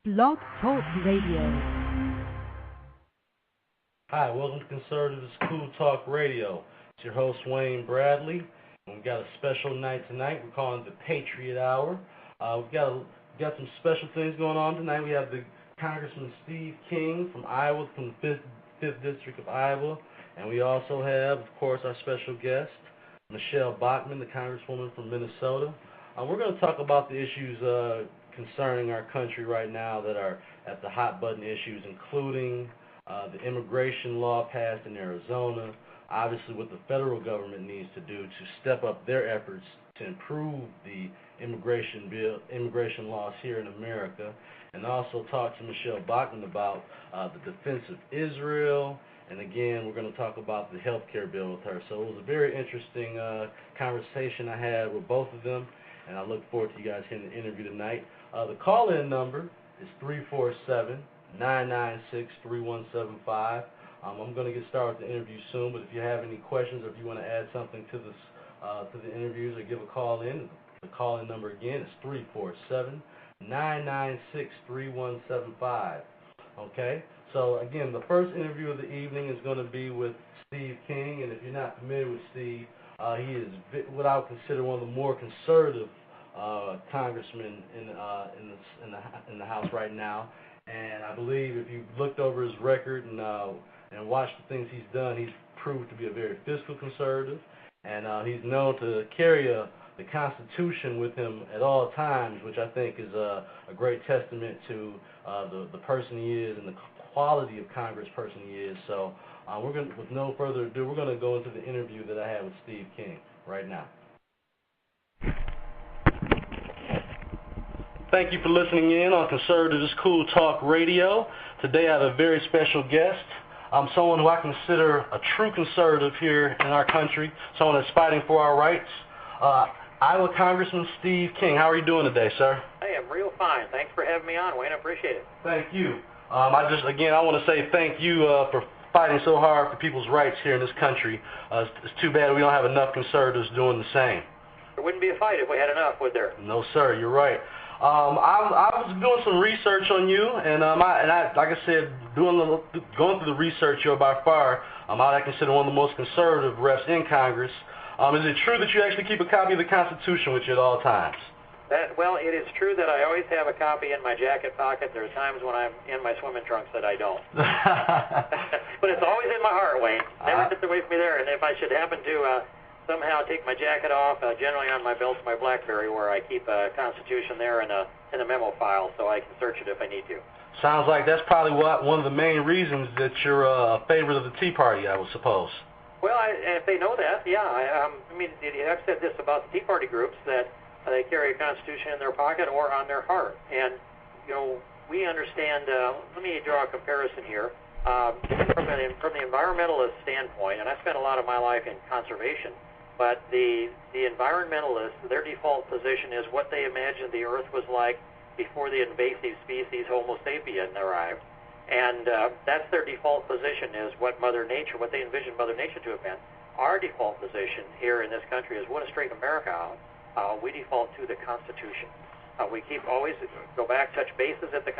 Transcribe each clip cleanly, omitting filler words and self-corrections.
Blog Talk Radio. Hi, welcome to Conservatives Cool Talk Radio. It's your host, Wayne Bradley, and we've got a special night tonight. We're calling it the Patriot Hour. We've got some special things going on tonight. We have the Congressman Steve King from Iowa, from the 5th District of Iowa, and we also have, of course, our special guest, Michelle Bachmann, the Congresswoman from Minnesota. We're going to talk about the issues concerning our country right now that are at the hot button issues, including the immigration law passed in Arizona, obviously what the federal government needs to do to step up their efforts to improve the immigration laws here in America, and also talk to Michelle Bachmann about the defense of Israel, and again, we're going to talk about the health care bill with her. So it was a very interesting conversation I had with both of them, and I look forward to you guys hearing the interview tonight. The call-in number is 347-996-3175. I'm going to get started with the interview soon, but if you have any questions or if you want to add something to this to the interviews or give a call in, the call-in number again is 347-996-3175. Okay? So again, the first interview of the evening is going to be with Steve King, and if you're not familiar with Steve, he is what I would consider one of the more conservative congressmen in the House right now. And I believe if you looked over his record and watched the things he's done, he's proved to be a very fiscal conservative, and he's known to carry the Constitution with him at all times, which I think is a great testament to the person he is and the quality of Congress person he is. So with no further ado, we're going to go into the interview that I had with Steve King right now. Thank you for listening in on Conservatives Cool Talk Radio. Today I have a very special guest. Someone who I consider a true conservative here in our country, someone that's fighting for our rights. Iowa Congressman Steve King. How are you doing today, sir? Hey, I'm real fine. Thanks for having me on, Wayne. I appreciate it. Thank you. I want to say thank you for fighting so hard for people's rights here in this country. It's too bad we don't have enough conservatives doing the same. There wouldn't be a fight if we had enough, would there? No, sir. You're right. I was doing some research on you, and like I said, going through the research, you're by far I consider one of the most conservative reps in Congress. Is it true that you actually keep a copy of the Constitution with you at all times? Well, it is true that I always have a copy in my jacket pocket. There are times when I'm in my swimming trunks that I don't. But it's always in my heart, Wayne. Never gets away from me there. And if I should happen to somehow take my jacket off, generally on my belt, my BlackBerry, where I keep a Constitution there in a memo file, so I can search it if I need to. Sounds like that's probably one of the main reasons that you're a favorite of the Tea Party, I would suppose. Well, if they know that, yeah. I've said this about the Tea Party groups, that they carry a Constitution in their pocket or on their heart. And, we understand, let me draw a comparison here. From the environmentalist standpoint, and I spent a lot of my life in conservation, but the environmentalists, their default position is what they imagined the Earth was like before the invasive species Homo sapien arrived. And that's their default position, is what they envisioned Mother Nature to have been. Our default position here in this country is what to straighten America out. We default to the Constitution. We always go back, touch bases with the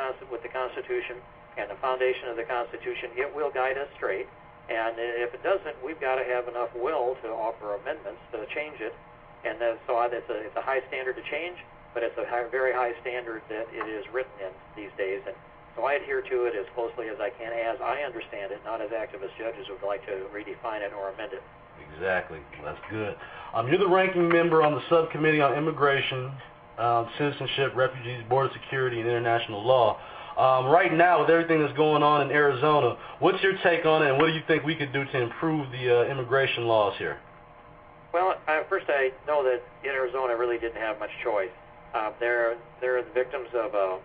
Constitution and the foundation of the Constitution. It will guide us straight. And if it doesn't, we've got to have enough will to offer amendments to change it. And so it's a high standard to change, but it's a very high standard that it is written in these days. And so I adhere to it as closely as I can, as I understand it, not as activist judges would like to redefine it or amend it. Exactly. That's good. You're the ranking member on the Subcommittee on Immigration, Citizenship, Refugees, Border Security, and International Law. Right now, with everything that's going on in Arizona, what's your take on it, and what do you think we could do to improve the immigration laws here? Well, first I know that in Arizona really didn't have much choice. They're the victims of a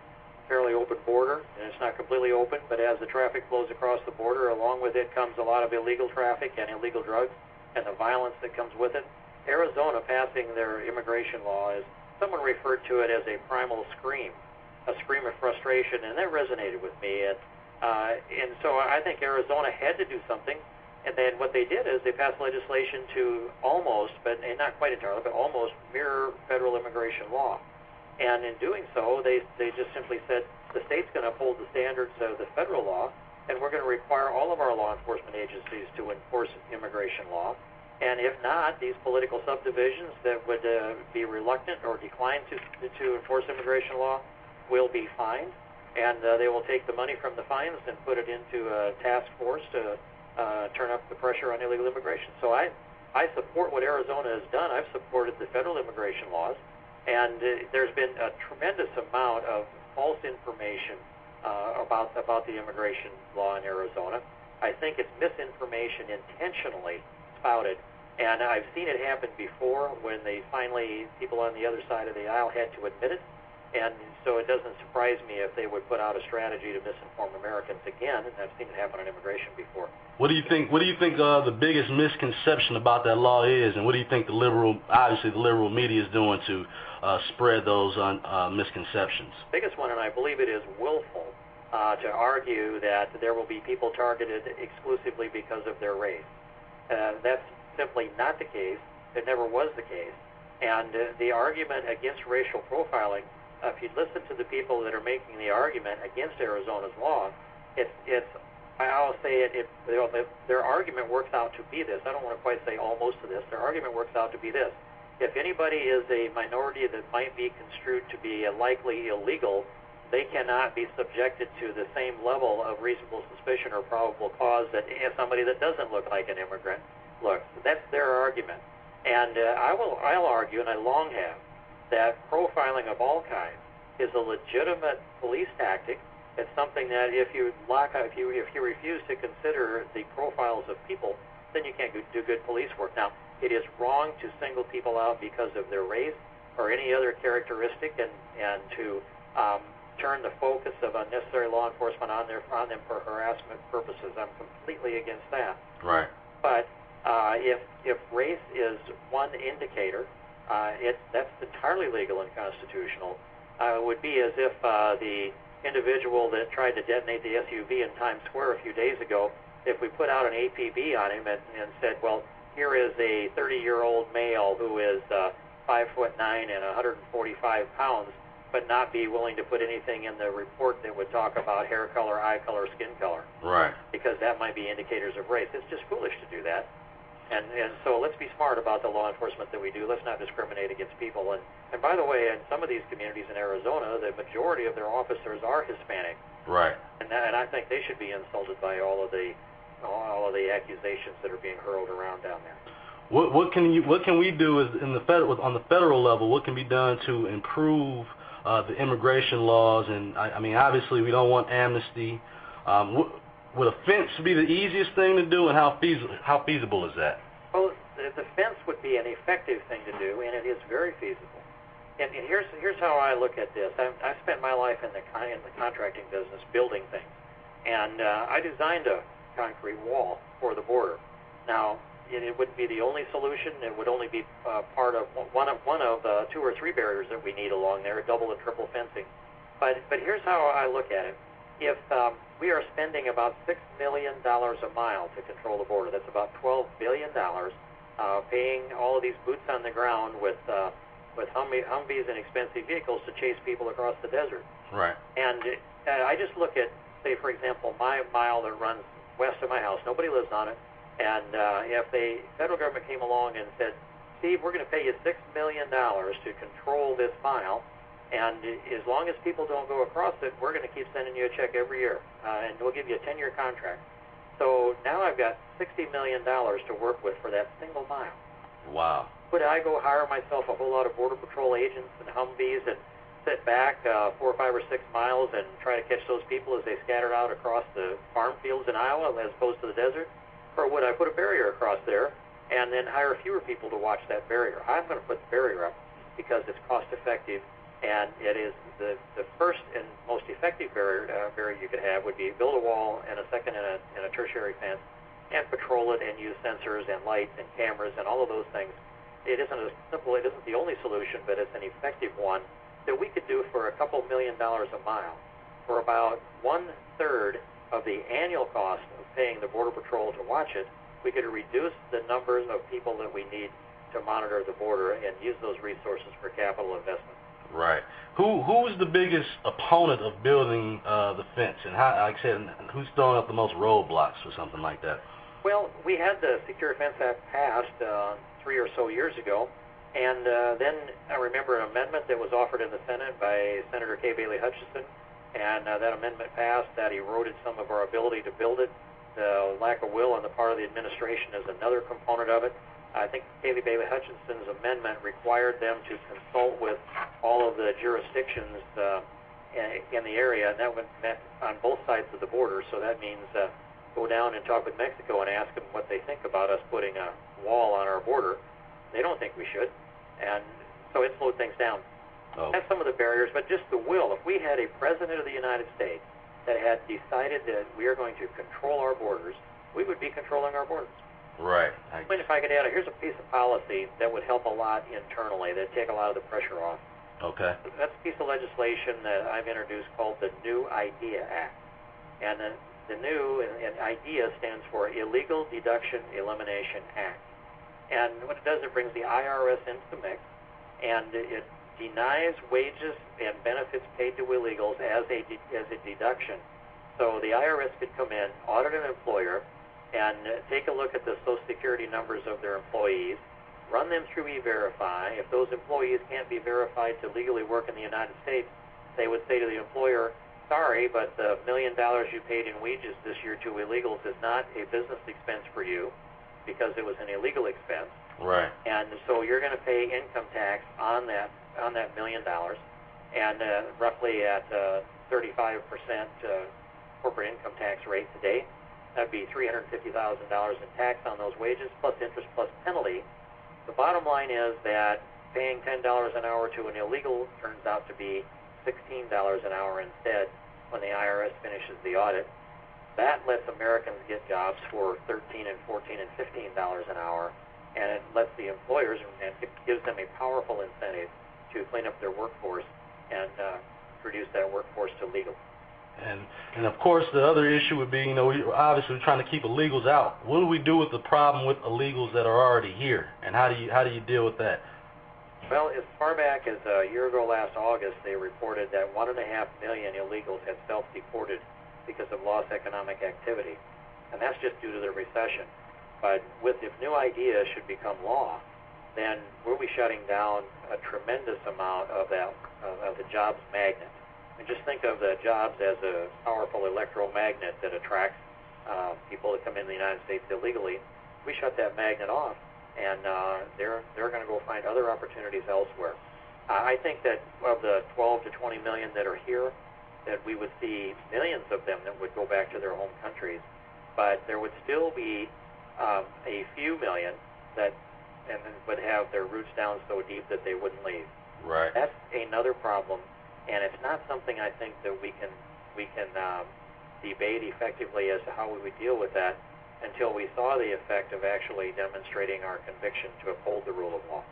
fairly open border, and it's not completely open, but as the traffic flows across the border, along with it comes a lot of illegal traffic and illegal drugs and the violence that comes with it. Arizona passing their immigration law, is someone referred to it as a primal scream, a scream of frustration, and that resonated with me. And so I think Arizona had to do something. And then what they did is they passed legislation to almost, but not quite entirely, but almost mirror federal immigration law. And in doing so, they just simply said the state's standards of the federal law, and we're going to require all of our law enforcement agencies to enforce immigration law. And if not, these political subdivisions that would be reluctant or decline to enforce immigration law will be fined, and they will take the money from the fines and put it into a task force to turn up the pressure on illegal immigration. So I support what Arizona has done. I've supported the federal immigration laws, and there's been a tremendous amount of false information about the immigration law in Arizona. I think it's misinformation intentionally spouted, and I've seen it happen before when people on the other side of the aisle had to admit it, and so it doesn't surprise me if they would put out a strategy to misinform Americans again, and I've seen it happen on immigration before. What do you think the biggest misconception about that law is, and what do you think the liberal media is doing to spread those misconceptions? The biggest one, and I believe it is willful, to argue that there will be people targeted exclusively because of their race. That's simply not the case. It never was the case. And the argument against racial profiling, if you listen to the people that are making the argument against Arizona's law, I'll say their argument works out to be this. I don't want to quite say almost to this. Their argument works out to be this. If anybody is a minority that might be construed to be likely illegal, they cannot be subjected to the same level of reasonable suspicion or probable cause that somebody that doesn't look like an immigrant looks. That's their argument. And I'll argue, and I long have, that profiling of all kinds is a legitimate police tactic. It's something that if you refuse to consider the profiles of people, then you can't do good police work. Now, it is wrong to single people out because of their race or any other characteristic, and to turn the focus of unnecessary law enforcement on them for harassment purposes. I'm completely against that. Right. But if race is one indicator, that's entirely legal and constitutional. It would be as if the individual that tried to detonate the SUV in Times Square a few days ago, if we put out an APB on him and said, well, here is a 30-year-old male who is 5'9" and 145 pounds, but not be willing to put anything in the report that would talk about hair color, eye color, skin color. Right. Because that might be indicators of race. It's just foolish to do that. And so let's be smart about the law enforcement that we do. Let's not discriminate against people. And by the way, in some of these communities in Arizona, the majority of their officers are Hispanic. Right. And I think they should be insulted by all of the accusations that are being hurled around down there. What can we do on the federal level? What can be done to improve the immigration laws? And I mean, obviously, we don't want amnesty. Would a fence be the easiest thing to do, and how feasible is that? Well, the fence would be an effective thing to do, and it is very feasible. And here's how I look at this. I spent my life in the contracting business, building things, and I designed a concrete wall for the border. Now, it wouldn't be the only solution. It would only be part of one of 2 or 3 barriers that we need along there, double and triple fencing. But here's how I look at it. If we are spending about $6 million a mile to control the border, that's about $12 billion, paying all of these boots on the ground with Humvees and expensive vehicles to chase people across the desert. Right. And I just look at, say, for example, my mile that runs west of my house. Nobody lives on it. And if the federal government came along and said, Steve, we're going to pay you $6 million to control this mile, and as long as people don't go across it, we're going to keep sending you a check every year, and we'll give you a 10-year contract. So now I've got $60 million to work with for that single mile. Wow. Could I go hire myself a whole lot of Border Patrol agents and Humvees and sit back 4 or 5 or 6 miles and try to catch those people as they scattered out across the farm fields in Iowa as opposed to the desert? Or would I put a barrier across there and then hire fewer people to watch that barrier? I'm going to put the barrier up because it's cost-effective, and it is the first and most effective barrier you could have would be build a wall and a second and a tertiary fence and patrol it and use sensors and lights and cameras and all of those things. It isn't as simple. It isn't the only solution, but it's an effective one that we could do for a couple $1 million a mile for about 1/3 of the annual cost of paying the Border Patrol to watch it. We could reduce the numbers of people that we need to monitor the border and use those resources for capital investment. Right. Who's the biggest opponent of building the fence, and how, like I said, who's throwing up the most roadblocks or something like that? Well, we had the Secure Fence Act passed 3 or so years ago, and then I remember an amendment that was offered in the Senate by Senator Kay Bailey Hutchison, and that amendment passed. That eroded some of our ability to build it. The lack of will on the part of the administration is another component of it. I think Kay Bailey Hutchison's amendment required them to consult with all of the jurisdictions in the area, and that meant on both sides of the border. So that means go down and talk with Mexico and ask them what they think about us putting a wall on our border. They don't think we should, and so it slowed things down. Oh. That's some of the barriers, but just the will. If we had a president of the United States that had decided that we are going to control our borders, we would be controlling our borders. Right. I mean, if I could add, here's a piece of policy that would help a lot internally, that'd take a lot of the pressure off. Okay. That's a piece of legislation that I've introduced called the New IDEA Act. And the new, and IDEA stands for Illegal Deduction Elimination Act. And what it does, it brings the IRS into the mix, and it denies wages and benefits paid to illegals as a deduction. So the IRS could come in, audit an employer, and take a look at the Social Security numbers of their employees, run them through E-Verify. If those employees can't be verified to legally work in the United States, they would say to the employer, sorry, but the $1 million you paid in wages this year to illegals is not a business expense for you because it was an illegal expense. Right. And so you're going to pay income tax on that $1 million, and roughly at 35% corporate income tax rate today. That'd be $350,000 in tax on those wages, plus interest, plus penalty. The bottom line is that paying $10 an hour to an illegal turns out to be $16 an hour instead when the IRS finishes the audit. That lets Americans get jobs for $13 and $14 and $15 an hour, and it lets the employers, and it gives them a powerful incentive to clean up their workforce and reduce that workforce to legal. And of course, the other issue would be, we're obviously trying to keep illegals out. What do we do with the problem with illegals that are already here, and how do you deal with that? Well, as far back as a year ago last August, they reported that 1.5 million illegals had self-deported because of lost economic activity, and that's just due to the recession. But if new ideas should become law, then we'll be shutting down a tremendous amount of the jobs magnet. And just think of the jobs as a powerful electromagnet that attracts people that come into the United States illegally. We shut that magnet off, and they're going to go find other opportunities elsewhere. I think that of the 12 to 20 million that are here, that we would see millions of them that would go back to their home countries, but there would still be a few million that would have their roots down so deep that they wouldn't leave. Right. That's another problem. And it's not something I think that we can debate effectively as to how we would deal with that until we saw the effect of actually demonstrating our conviction to uphold the rule of law.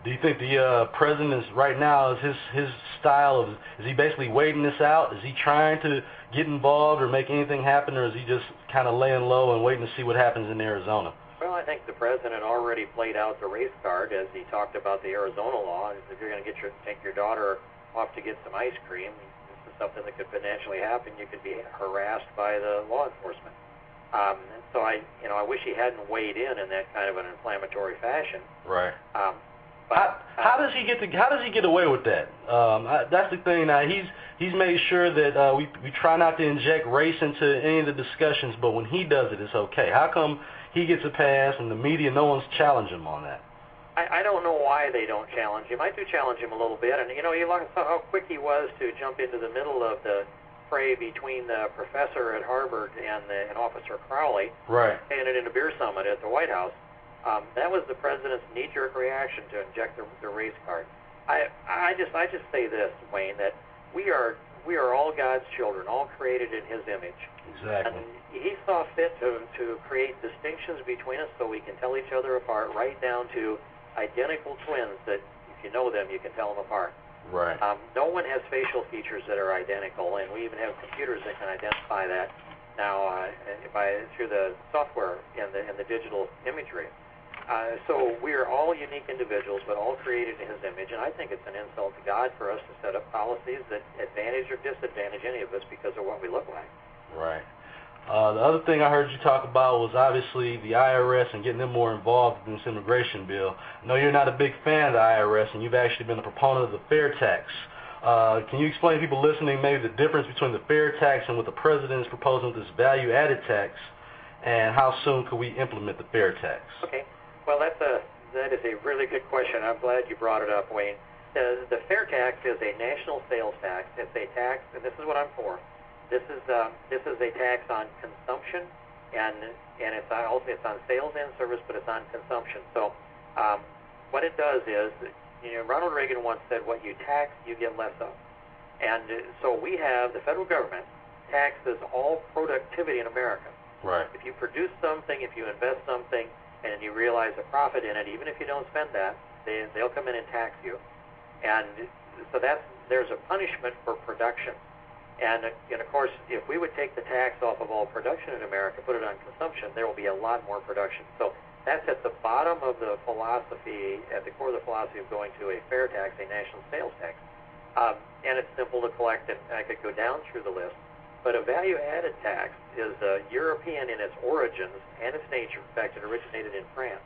Do you think the president is right now, is his style of, is he basically waiting this out? Is he trying to get involved or make anything happen, or is he just kind of laying low and waiting to see what happens in Arizona? Well, I think the president already played out the race card as he talked about the Arizona law. If you're going to take your daughter off to get some ice cream, this is something that could potentially happen. You could be harassed by the law enforcement. And so I wish he hadn't weighed in that kind of an inflammatory fashion. Right. But how does he get away with that? That's the thing. Now he's made sure that we try not to inject race into any of the discussions, but when he does it, it's okay. How come he gets a pass and the media, no one's challenging him on that? I don't know why they don't challenge him. I do challenge him a little bit, and you look at how quick he was to jump into the middle of the fray between the professor at Harvard and Officer Crowley. Right. And it in a beer summit at the White House. That was the president's knee-jerk reaction to inject the race card. I just say this, Wayne, that we are all God's children, all created in His image. Exactly. And He saw fit to create distinctions between us so we can tell each other apart, right down to identical twins that if you know them, you can tell them apart. Right. No one has facial features that are identical, and we even have computers that can identify that now through the software and the digital imagery. So we are all unique individuals, but all created in His image, and I think it's an insult to God for us to set up policies that advantage or disadvantage any of us because of what we look like. Right. The other thing I heard you talk about was obviously the IRS and getting them more involved in this immigration bill. I know you're not a big fan of the IRS, and you've actually been a proponent of the fair tax. Can you explain to people listening maybe the difference between the fair tax and what the president is proposing with this value-added tax, and how soon could we implement the fair tax? Okay. Well, that is a really good question. I'm glad you brought it up, Wayne. The fair tax is a national sales tax. It's a tax, and this is what I'm for. This is a tax on consumption, and it's on sales and service, but it's on consumption. So what it does is, Ronald Reagan once said, "What you tax, you get less of." And so we have the federal government taxes all productivity in America. Right. If you produce something, if you invest something, and you realize a profit in it, even if you don't spend that, they'll come in and tax you. And so there's a punishment for production. And of course, if we would take the tax off of all production in America, put it on consumption, there will be a lot more production. So that's at the bottom of the philosophy, at the core of the philosophy of going to a fair tax, a national sales tax. And it's simple to collect, and I could go down through the list. But a value-added tax is European in its origins and its nature. In fact, it originated in France.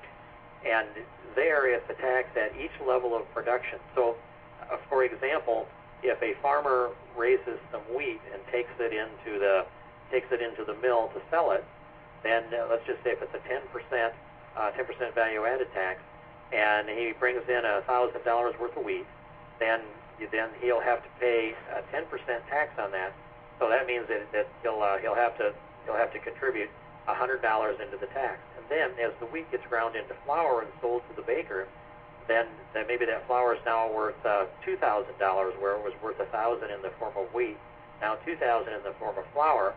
And there it's a tax at each level of production. So, for example, if a farmer raises some wheat and takes it into the mill to sell it, then let's just say if it's a 10% value-added tax, and he brings in $1,000 worth of wheat, then he'll have to pay a 10% tax on that. So that means that he'll have to contribute $100 into the tax. And then as the wheat gets ground into flour and sold to the baker, then maybe that flour is now worth $2,000, where it was worth $1,000 in the form of wheat. Now $2,000 in the form of flour.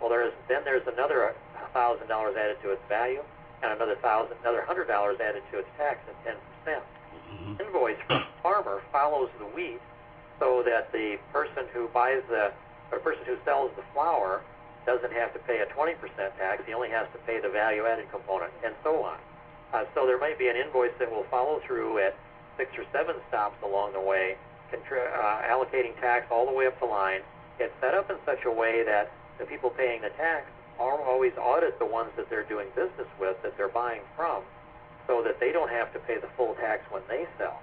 Well, there's another $1,000 added to its value, and another $100 added to its tax at 10%. Mm-hmm. Invoice from the farmer follows the wheat, so that the person who sells the flour doesn't have to pay a 20% tax. He only has to pay the value-added component, and so on. So there might be an invoice that will follow through at 6 or 7 stops along the way, allocating tax all the way up the line. It's set up in such a way that the people paying the tax always audit the ones that they're doing business with, that they're buying from, so that they don't have to pay the full tax when they sell.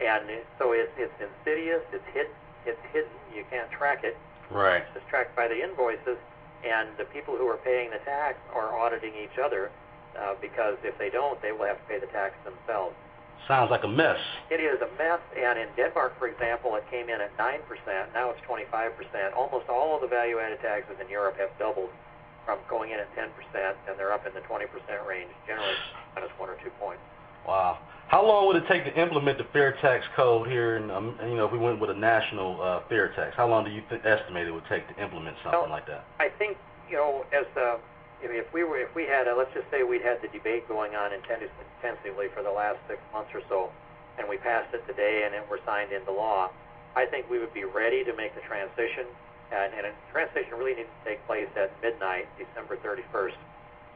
And so it's insidious, it's hidden, you can't track it. Right. It's tracked by the invoices, and the people who are paying the tax are auditing each other, because if they don't, they will have to pay the tax themselves. Sounds like a mess. It is a mess, and in Denmark, for example, it came in at 9%, now it's 25%. Almost all of the value-added taxes in Europe have doubled from going in at 10%, and they're up in the 20% range, generally minus 1 or 2 points. Wow. How long would it take to implement the fair tax code here, and if we went with a national fair tax? How long do you estimate it would take to implement something like that? I think, if we had, let's just say we'd had the debate going on intensively for the last 6 months or so, and we passed it today and it were signed into law, I think we would be ready to make the transition, and the transition really needs to take place at midnight, December 31st,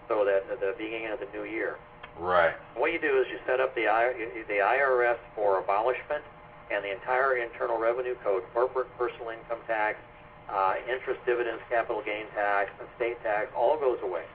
so that the beginning of the new year. Right. What you do is you set up the IRS for abolishment, and the entire Internal Revenue Code, corporate personal income tax, interest, dividends, capital gain tax, and state tax, all goes away.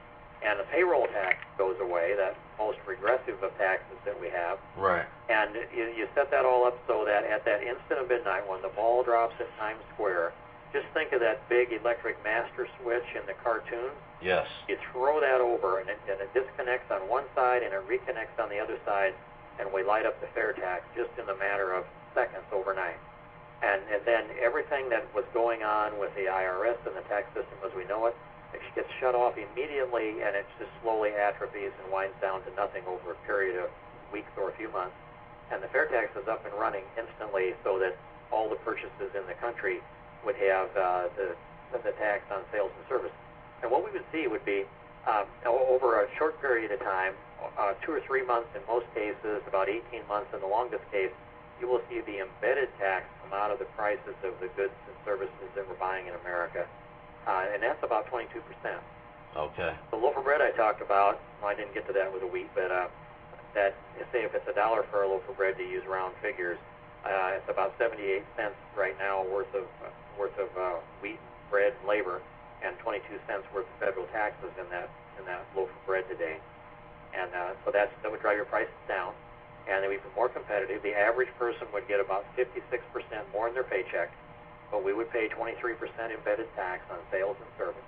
And the payroll tax goes away, that most regressive of taxes that we have. Right. And you set that all up so that at that instant of midnight, when the ball drops at Times Square, just think of that big electric master switch in the cartoon. Yes. You throw that over, and it disconnects on one side, and it reconnects on the other side, and we light up the fair tax just in the matter of seconds overnight. And then everything that was going on with the IRS and the tax system as we know it, it gets shut off immediately, and it just slowly atrophies and winds down to nothing over a period of weeks or a few months. And the fair tax is up and running instantly, so that all the purchases in the country would have the tax on sales and service. And what we would see would be, over a short period of time, 2 or 3 months in most cases, about 18 months in the longest case, you will see the embedded tax come out of the prices of the goods and services that we're buying in America. And that's about 22%. Okay. The loaf of bread I talked about, well, I didn't get to that with the wheat, but that, say if it's $1 for a loaf of bread, to use round figures, it's about 78 cents right now worth of wheat, bread, and labor, and 22 cents worth of federal taxes in that loaf of bread today. And so that would drive your prices down, and they would be more competitive. The average person would get about 56% more in their paycheck, but we would pay 23% embedded tax on sales and service.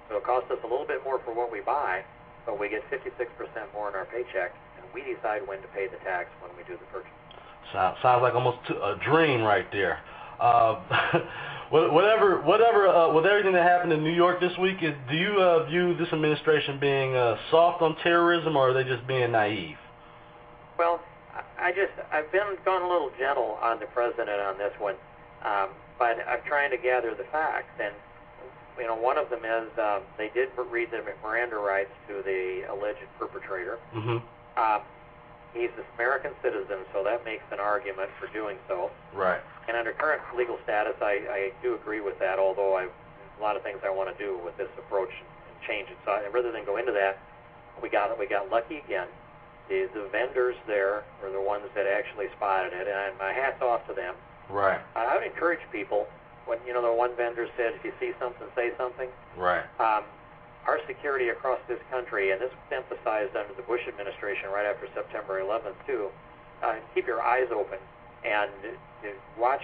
So it costs us a little bit more for what we buy, but we get 56% more in our paycheck, and we decide when to pay the tax when we do the purchase. Sounds like almost a dream right there. With everything that happened in New York this week, do you view this administration being soft on terrorism, or are they just being naive? Well, I've gone a little gentle on the president on this one, but I'm trying to gather the facts. And one of them is they did read the Miranda rights to the alleged perpetrator. Mm-hmm. He's an American citizen, so that makes an argument for doing so. Right. And under current legal status, I do agree with that, although a lot of things I want to do with this approach and change it. So rather than go into that, we got lucky again. The vendors there were the ones that actually spotted it, and my hat's off to them. Right. I would encourage people, when the one vendor said, if you see something, say something. Right. Our security across this country, and this was emphasized under the Bush administration right after September 11th too, keep your eyes open and watch.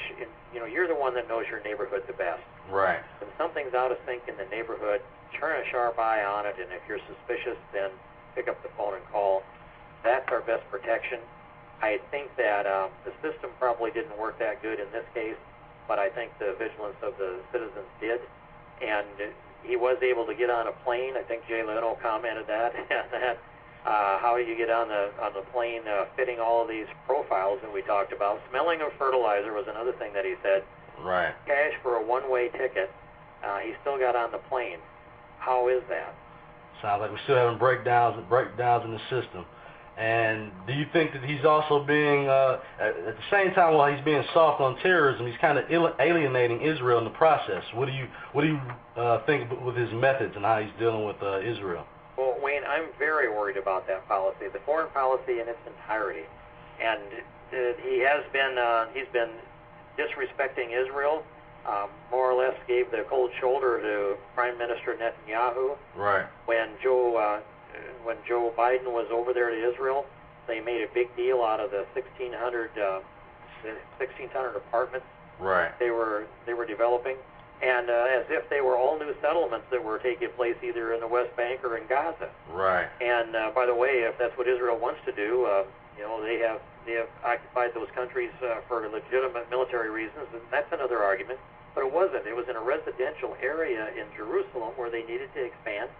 You're the one that knows your neighborhood the best. Right. When something's out of sync in the neighborhood, turn a sharp eye on it, and if you're suspicious, then pick up the phone and call. That's our best protection. I think that the system probably didn't work that good in this case, but I think the vigilance of the citizens did, and he was able to get on a plane. I think Jay Leno commented that how you get on the plane fitting all of these profiles that we talked about. Smelling of fertilizer was another thing that he said. Right. Cash for a one-way ticket. He still got on the plane. How is that? Sounds like we're still having breakdowns in the system. And do you think that he's also being, at the same time while he's being soft on terrorism, he's kind of alienating Israel in the process? What do you think with his methods and how he's dealing with Israel? Well, Wayne, I'm very worried about that policy, the foreign policy in its entirety. And he's been disrespecting Israel. More or less gave the cold shoulder to Prime Minister Netanyahu. Right. When Joe Biden was over there to Israel, they made a big deal out of the 1,600 apartments. Right. They were developing, and as if they were all new settlements that were taking place either in the West Bank or in Gaza. Right. And by the way, if that's what Israel wants to do, they have occupied those countries for legitimate military reasons, and that's another argument. But it wasn't. It was in a residential area in Jerusalem where they needed to expand,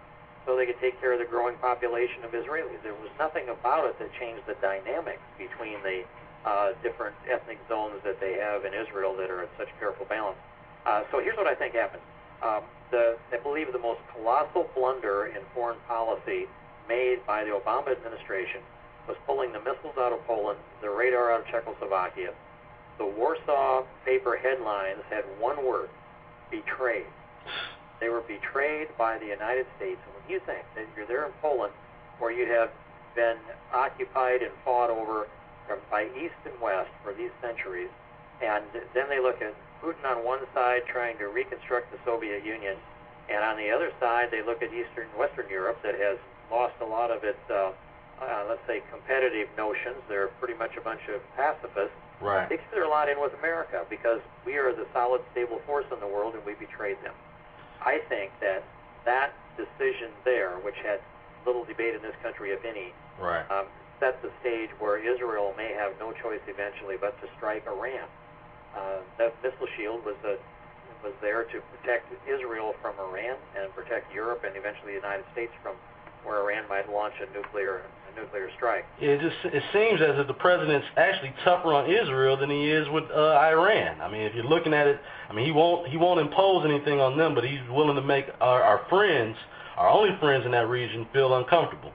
so they could take care of the growing population of Israelis. There was nothing about it that changed the dynamics between the different ethnic zones that they have in Israel that are at such careful balance. So here's what I think happened. I believe the most colossal blunder in foreign policy made by the Obama administration was pulling the missiles out of Poland, the radar out of Czechoslovakia. The Warsaw paper headlines had one word: betrayed. They were betrayed by the United States. And when you think that you're there in Poland, where you have been occupied and fought over by East and West for these centuries, and then they look at Putin on one side trying to reconstruct the Soviet Union, and on the other side they look at Eastern and Western Europe that has lost a lot of its, let's say, competitive notions. They're pretty much a bunch of pacifists. Right. They consider a lot in with America because we are the solid, stable force in the world, and we betrayed them. I think that decision there, which had little debate in this country, if any, right, set the stage where Israel may have no choice eventually but to strike Iran. That missile shield was there to protect Israel from Iran and protect Europe and eventually the United States from where Iran might launch a nuclear strike. It seems as if the president's actually tougher on Israel than he is with Iran. I mean, if you're looking at it, I mean, he won't impose anything on them, but he's willing to make our friends, our only friends in that region, feel uncomfortable.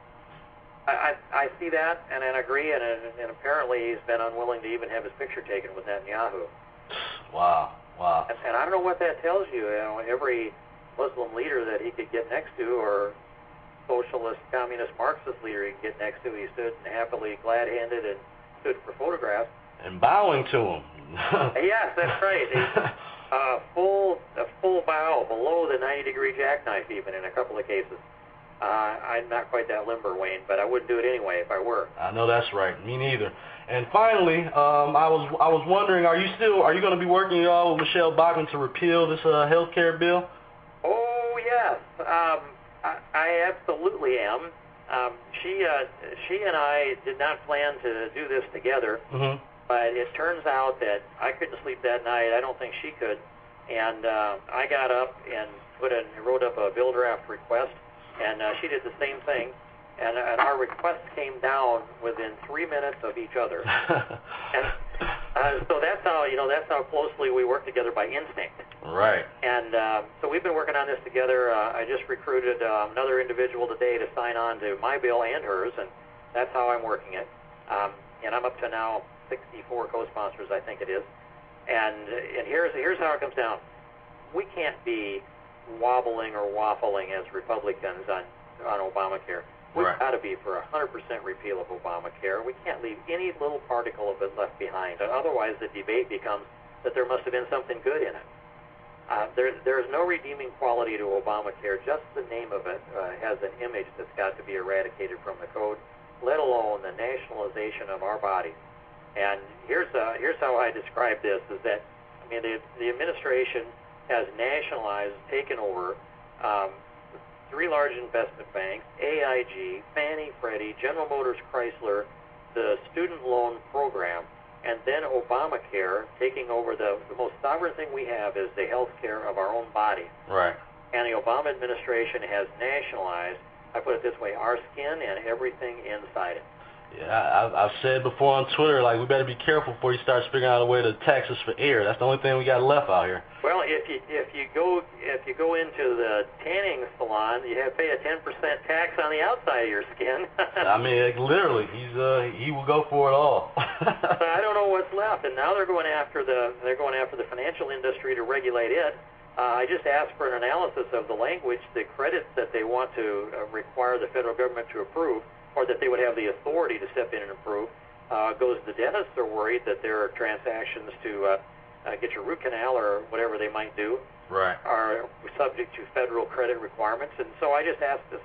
I see that and I agree, and apparently he's been unwilling to even have his picture taken with Netanyahu. Wow. And I don't know what that tells you. Every Muslim leader that he could get next to or socialist, communist, Marxist leader you can get next to. He stood happily glad-handed and stood for photographs. And bowing to him. Yes, that's right. A full bow below the 90-degree jackknife, even in a couple of cases. I'm not quite that limber, Wayne, but I wouldn't do it anyway if I were. I know that's right. Me neither. And finally, I was wondering, are you going to be working at all with Michelle Bachmann to repeal this health care bill? Oh yes, I absolutely am. She and I did not plan to do this together, but it turns out that I couldn't sleep that night. I don't think she could, and I got up and wrote up a bill draft request, and she did the same thing. And our requests came down within 3 minutes of each other. And so that's how closely we work together by instinct. Right. And so we've been working on this together. I just recruited another individual today to sign on to my bill and hers, and that's how I'm working it. And I'm up to now 64 co-sponsors, I think it is. And here's how it comes down. We can't be wobbling or waffling as Republicans on Obamacare. We've got to be for 100% repeal of Obamacare. We can't leave any little particle of it left behind. Otherwise, the debate becomes that there must have been something good in it. There is no redeeming quality to Obamacare. Just the name of it has an image that's got to be eradicated from the code, let alone the nationalization of our bodies. And here's how I describe this: is that the administration has nationalized, taken over. 3 large investment banks, AIG, Fannie, Freddie, General Motors, Chrysler, the student loan program, and then Obamacare taking over the most sovereign thing we have is the health care of our own body. Right. And the Obama administration has nationalized, I put it this way, our skin and everything inside it. Yeah, I've said before on Twitter, like, we better be careful before you start figuring out a way to tax us for air. That's the only thing we got left out here. Well, if you go into the tanning salon, you have to pay a 10% tax on the outside of your skin. I mean, literally, he will go for it all. So I don't know what's left, and now they're going after the financial industry to regulate it. I just asked for an analysis of the language, the credits that they want to require the federal government to approve, or that they would have the authority to step in and approve. The dentists are worried that their transactions to get your root canal or whatever they might do are subject to federal credit requirements. And so I just asked this,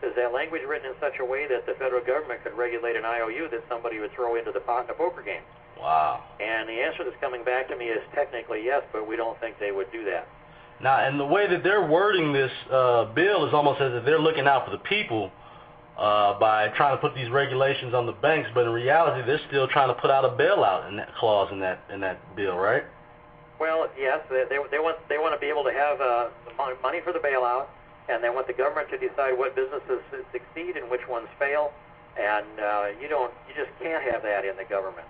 is that language written in such a way that the federal government could regulate an IOU that somebody would throw into the pot in a poker game? Wow. And the answer that's coming back to me is technically yes, but we don't think they would do that. Now, and the way that they're wording this bill is almost as if they're looking out for the people, by trying to put these regulations on the banks, but in reality, they're still trying to put out a bailout in that clause in that bill, right? Well, yes, they want to be able to have the money for the bailout, and they want the government to decide what businesses succeed and which ones fail, and you just can't have that in the government.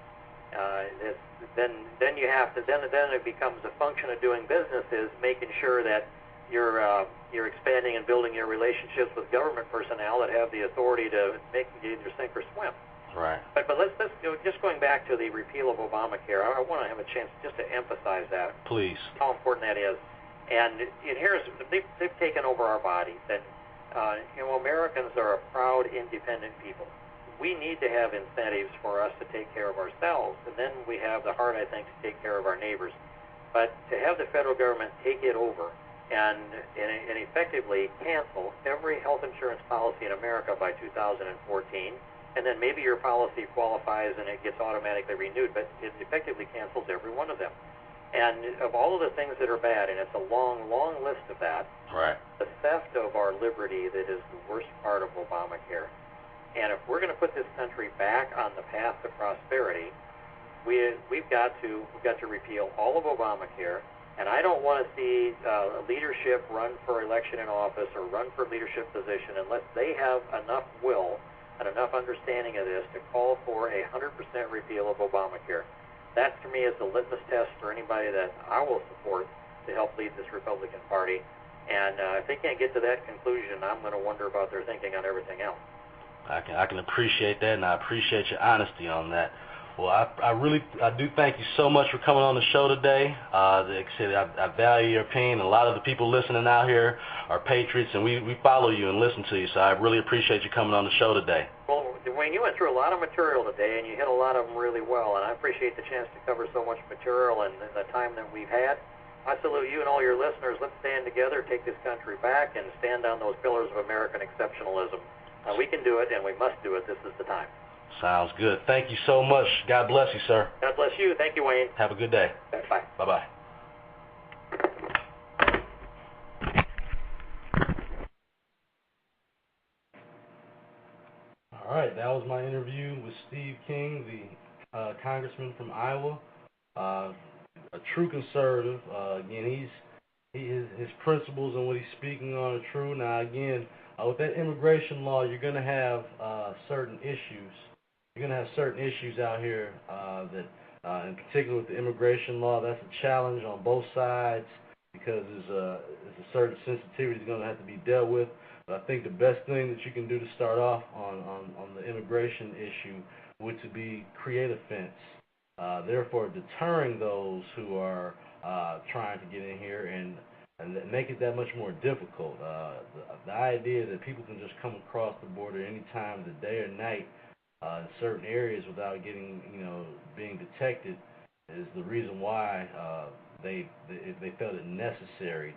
Then it becomes a function of doing business is making sure that you're expanding and building your relationships with government personnel that have the authority to make you either sink or swim. Right. But let's just going back to the repeal of Obamacare. I want to have a chance just to emphasize that. Please. How important that is. And here's they've taken over our bodies, and Americans are a proud, independent people. We need to have incentives for us to take care of ourselves, and then we have the heart, I think, to take care of our neighbors. But to have the federal government take it over and effectively cancel every health insurance policy in America by 2014, and then maybe your policy qualifies and it gets automatically renewed, but it effectively cancels every one of them. And of all of the things that are bad, and it's a long, long list of that, the theft of our liberty that is the worst part of Obamacare. And if we're going to put this country back on the path to prosperity, we've got to repeal all of Obamacare. And I don't want to see leadership run for election in office or run for leadership position unless they have enough will and enough understanding of this to call for a 100% repeal of Obamacare. That, to me, is the litmus test for anybody that I will support to help lead this Republican Party. And if they can't get to that conclusion, I'm going to wonder about their thinking on everything else. I can appreciate that, and I appreciate your honesty on that. Well, I do thank you so much for coming on the show today. Like I said, I value your opinion. A lot of the people listening out here are patriots, and we follow you and listen to you. So I really appreciate you coming on the show today. Well, Wayne, you went through a lot of material today, and you hit a lot of them really well. And I appreciate the chance to cover so much material in the time that we've had. I salute you and all your listeners. Let's stand together, take this country back, and stand on those pillars of American exceptionalism. We can do it, and we must do it. This is the time. Sounds good. Thank you so much. God bless you, sir. God bless you. Thank you, Wayne. Have a good day. Bye. Bye-bye. All right, that was my interview with Steve King, the congressman from Iowa, a true conservative. Again, his principles and what he's speaking on are true. Now, again, with that immigration law, you're going to have certain issues. You're going to have certain issues out here that, in particular with the immigration law, that's a challenge on both sides because there's a certain sensitivity that's going to have to be dealt with. But I think the best thing that you can do to start off on the immigration issue would to be create a fence, therefore deterring those who are trying to get in here and make it that much more difficult. The idea that people can just come across the border any time of the day or night in certain areas without being detected is the reason why they felt it necessary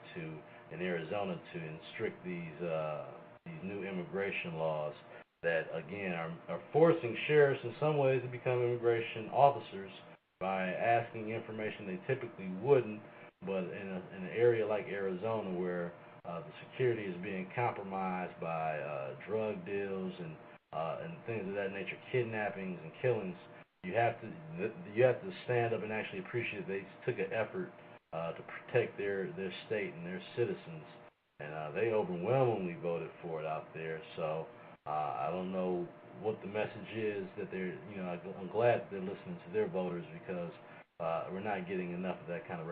in Arizona to restrict these new immigration laws that again are forcing sheriffs in some ways to become immigration officers by asking information they typically wouldn't, but in an area like Arizona where the security is being compromised by drug deals and things of that nature, kidnappings and killings, you have to stand up and actually appreciate they took an effort to protect their state and their citizens, and they overwhelmingly voted for it out there. So I don't know what the message is that they're, I'm glad they're listening to their voters because we're not getting enough of that kind of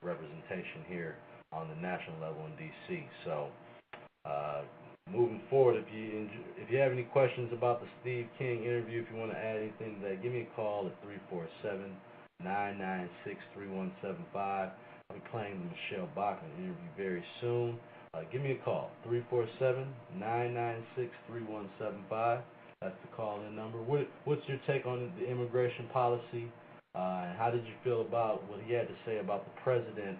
representation here on the national level in D.C. So moving forward, if you have any questions about the Steve King interview, if you want to add anything to that, give me a call at 347-996-3175. I'll be playing the Michelle Bachmann interview very soon. Give me a call, 347-996-3175. That's the call-in number. What's your take on the immigration policy? And how did you feel about what he had to say about the president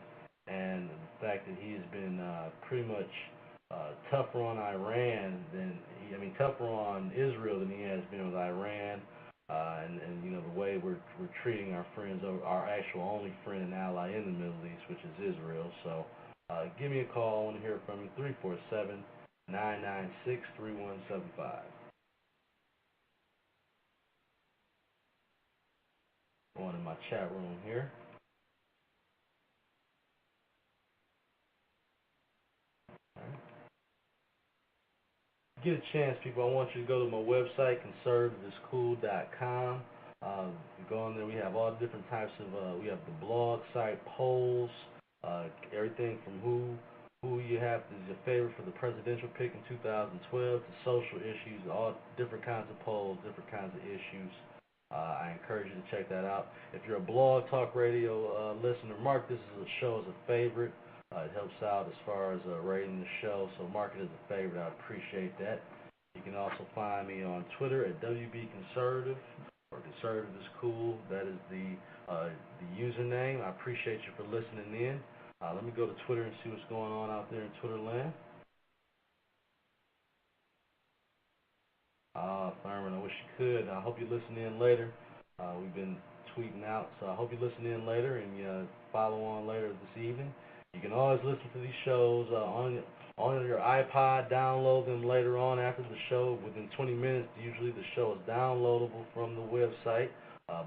and the fact that he has been pretty much tougher on tougher on Israel than he has been with Iran, and the way we're treating our friends, our actual only friend and ally in the Middle East, which is Israel. So give me a call. I want to hear from you. 347-996-3175. Going in my chat room here. Get a chance, people, I want you to go to my website, conservativescool.com. You go on there, we have all different types of, we have the blog site, polls, everything from who you have as your favorite for the presidential pick in 2012 to social issues, all different kinds of polls, different kinds of issues. I encourage you to check that out. If you're a blog talk radio listener, mark this as a show as a favorite. It helps out as far as rating the show, so mark it as a favorite. I appreciate that. You can also find me on Twitter at WBConservative or Conservative is Cool. That is the username. I appreciate you for listening in. Let me go to Twitter and see what's going on out there in Twitter land. Thurman, I wish you could. I hope you listen in later. We've been tweeting out, so I hope you listen in later and you follow on later this evening. You can always listen to these shows on your iPod, download them later on after the show. Within 20 minutes, usually the show is downloadable from the website,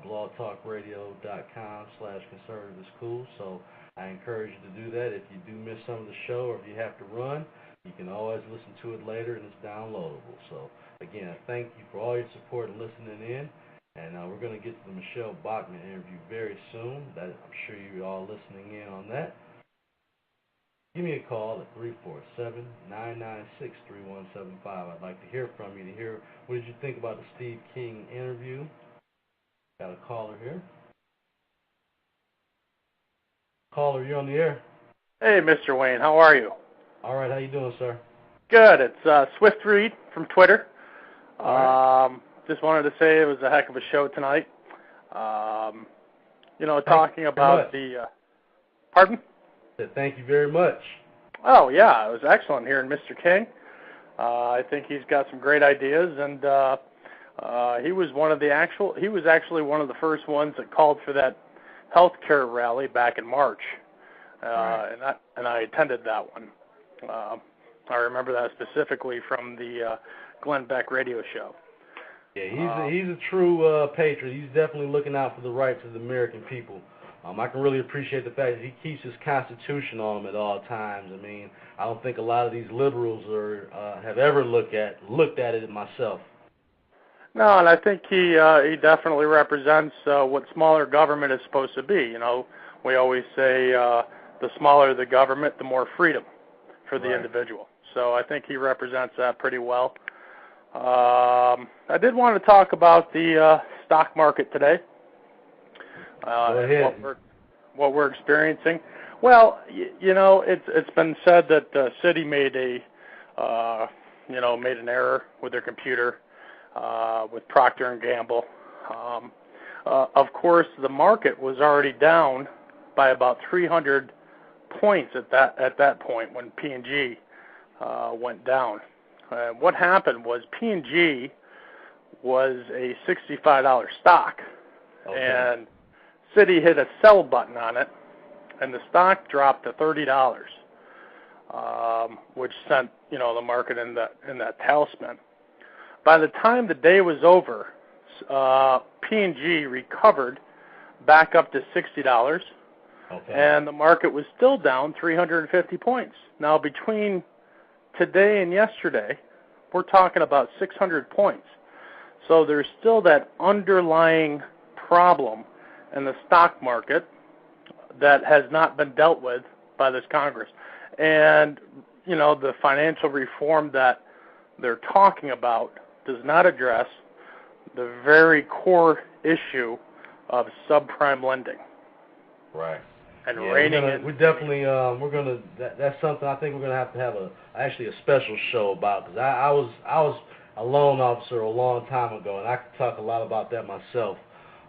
blogtalkradio.com/conservativescool. So I encourage you to do that. If you do miss some of the show or if you have to run, you can always listen to it later and it's downloadable. So again, I thank you for all your support and listening in. And we're going to get to the Michelle Bachmann interview very soon. I'm sure you're all listening in on that. Give me a call at 347-996-3175. I'd like to hear from you, to hear what did you think about the Steve King interview. Got a caller here. Caller, you on the air? Hey, Mr. Wayne, how are you? All right, how you doing, sir? Good. It's Swift Reed from Twitter. All right. Just wanted to say it was a heck of a show tonight. Talking about the... Pardon? Thank you very much. Oh, yeah, it was excellent hearing Mr. King. I think he's got some great ideas, and he was actually one of the first ones that called for that health care rally back in March. Right. And I attended that one. I remember that specifically from the Glenn Beck radio show. Yeah, he's a true patriot. He's definitely looking out for the rights of the American people. I can really appreciate the fact that he keeps his Constitution on him at all times. I mean, I don't think a lot of these liberals have ever looked at it myself. No, and I think he definitely represents what smaller government is supposed to be. You know, we always say the smaller the government, the more freedom for the individual. So I think he represents that pretty well. I did want to talk about the stock market today. Go ahead. What we're experiencing. Well, it's been said that Citi made an error with their computer with Procter and Gamble. Of course, the market was already down by about 300 points at that point when P&G went down. What happened was P&G was a $65 stock, and Citi hit a sell button on it, and the stock dropped to $30, which sent the market in that tailspin. By the time the day was over, P&G recovered back up to $60, and the market was still down 350 points. Now, between today and yesterday, we're talking about 600 points. So there's still that underlying problem in the stock market that has not been dealt with by this Congress. And, the financial reform that they're talking about does not address the very core issue of subprime lending. Right. And reining in. That's something I think we're gonna have to have a special show about, because I was a loan officer a long time ago, and I could talk a lot about that myself.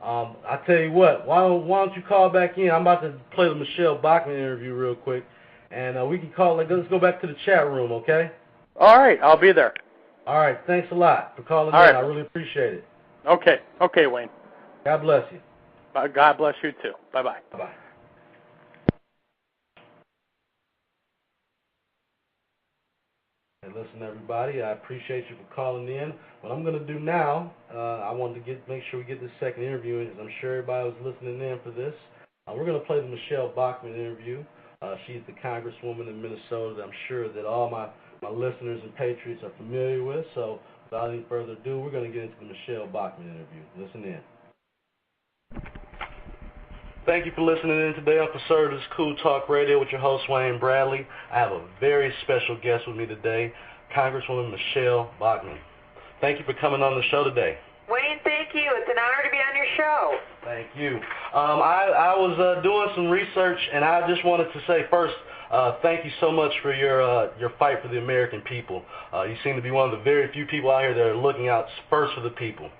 I tell you what, why don't you call back in? I'm about to play the Michelle Bachmann interview real quick, and we can call. Let's go back to the chat room, okay? All right, I'll be there. All right, thanks a lot for calling in. Right. I really appreciate it. Okay, Wayne. God bless you. God bless you too. Bye-bye. Bye-bye. Hey, listen, everybody, I appreciate you for calling in. What I'm going to do now, I wanted to make sure we get this second interview in, because I'm sure everybody was listening in for this. We're going to play the Michelle Bachmann interview. She's the congresswoman in Minnesota that I'm sure that all my listeners and patriots are familiar with. So without any further ado, we're going to get into the Michelle Bachmann interview. Listen in. Thank you for listening in today on Conservatives Cool Talk Radio with your host, Wayne Bradley. I have a very special guest with me today, Congresswoman Michelle Bachmann. Thank you for coming on the show today. Wayne, thank you. It's an honor to be on your show. Thank you. I was doing some research, and I just wanted to say first, thank you so much for your fight for the American people. You seem to be one of the very few people out here that are looking out first for the people.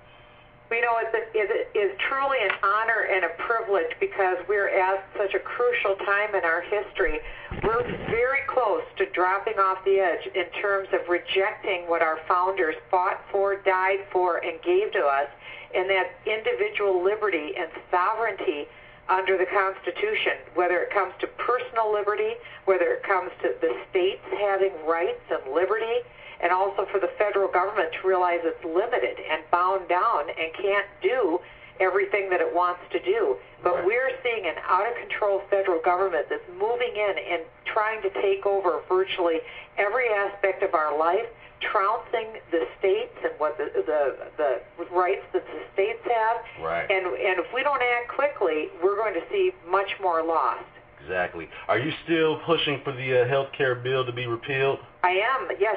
It's truly an honor and a privilege, because we're at such a crucial time in our history. We're very close to dropping off the edge in terms of rejecting what our founders fought for, died for, and gave to us, and that individual liberty and sovereignty under the Constitution, whether it comes to personal liberty, whether it comes to the states having rights and liberty, and also for the federal government to realize it's limited and bound down and can't do everything that it wants to do. But we're seeing an out-of-control federal government that's moving in and trying to take over virtually every aspect of our life, trouncing the states and what the rights that the states have. Right. And if we don't act quickly, we're going to see much more loss. Exactly. Are you still pushing for the health care bill to be repealed? I am. Yes,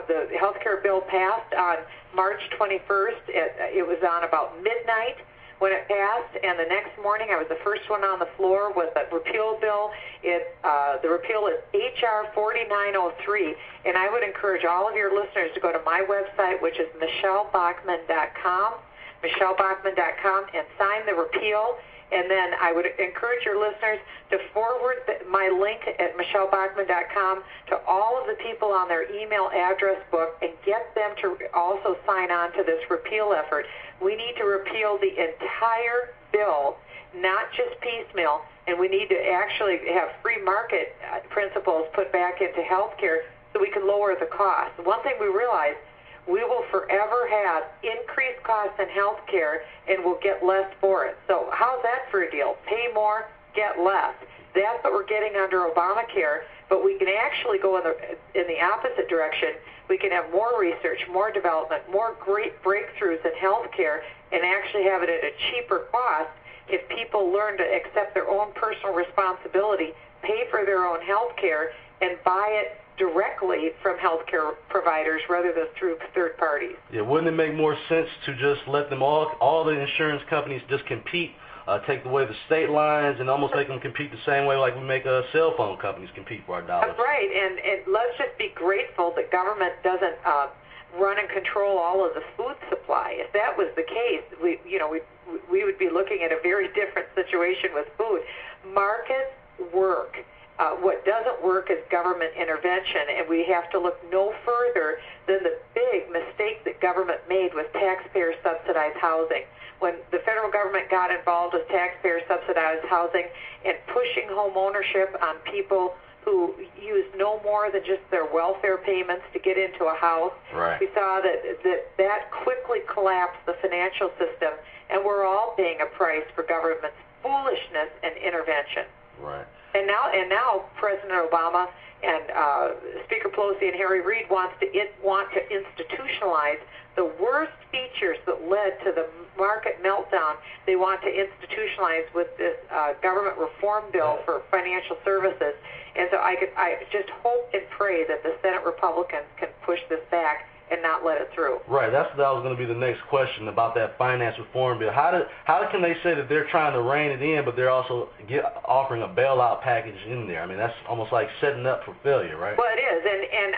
the health care bill passed on March 21st. It was on about midnight when it passed, and the next morning I was the first one on the floor with a repeal bill. The repeal is H.R. 4903, and I would encourage all of your listeners to go to my website, which is michellebachmann.com, and sign the repeal. And then I would encourage your listeners to forward my link at michellebachmann.com to all of the people on their email address book and get them to also sign on to this repeal effort. We need to repeal the entire bill, not just piecemeal, and we need to actually have free market principles put back into health care so we can lower the cost. One thing we realize, we will forever have increased costs in health care and we'll get less for it. So how's that for a deal? Pay more, get less. That's what we're getting under Obamacare, but we can actually go in the opposite direction. We can have more research, more development, more great breakthroughs in health care and actually have it at a cheaper cost if people learn to accept their own personal responsibility, pay for their own health care, and buy it directly from healthcare providers rather than through third parties. Yeah, wouldn't it make more sense to just let them all the insurance companies just compete, take away the state lines and almost make them compete the same way like we make cell phone companies compete for our dollars? That's right, and let's just be grateful that government doesn't run and control all of the food supply. If that was the case, we would be looking at a very different situation with food. Markets work. What doesn't work is government intervention, and we have to look no further than the big mistake that government made with taxpayer-subsidized housing. When the federal government got involved with taxpayer-subsidized housing and pushing home ownership on people who used no more than just their welfare payments to get into a house, right. We saw that quickly collapsed the financial system, and we're all paying a price for government's foolishness and intervention. Right. And now President Obama and Speaker Pelosi and Harry Reid want to institutionalize the worst features that led to the market meltdown. They want to institutionalize with this government reform bill for financial services. And so I just hope and pray that the Senate Republicans can push this back and not let it through. Right. That was going to be the next question about that finance reform bill. How can they say that they're trying to rein it in, but they're also offering a bailout package in there? I mean, that's almost like setting up for failure, right? Well, it is, and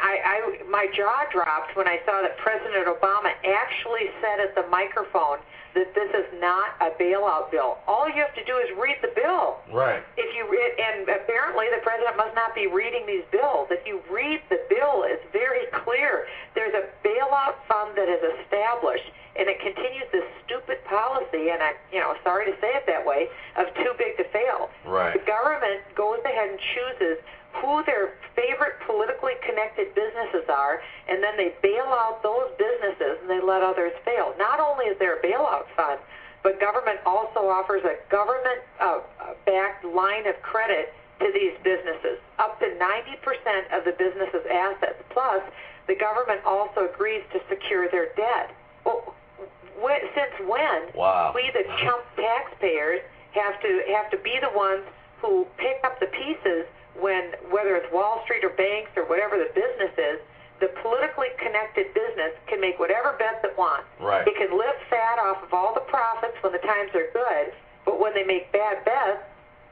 my jaw dropped when I saw that President Obama actually said at the microphone that this is not a bailout bill. All you have to do is read the bill. Right. And apparently the president must not be reading these bills. If you read the bill, it's very clear. There's a bailout fund that is established, and it continues this stupid policy, and I'm sorry to say it that way, of too big to fail. Right. The government goes ahead and chooses who their favorite politically connected businesses are, and then they bail out those businesses and they let others fail. Not only is there a bailout fund, but government also offers a government-backed line of credit to these businesses, up to 90% of the business's assets. Plus, the government also agrees to secure their debt. Well, since when? Wow. We, the chump taxpayers, have to be the ones who pick up the pieces when, whether it's Wall Street or banks or whatever the business is, the politically connected business can make whatever bets it wants. Right. It can live fat off of all the profits when the times are good, but when they make bad bets,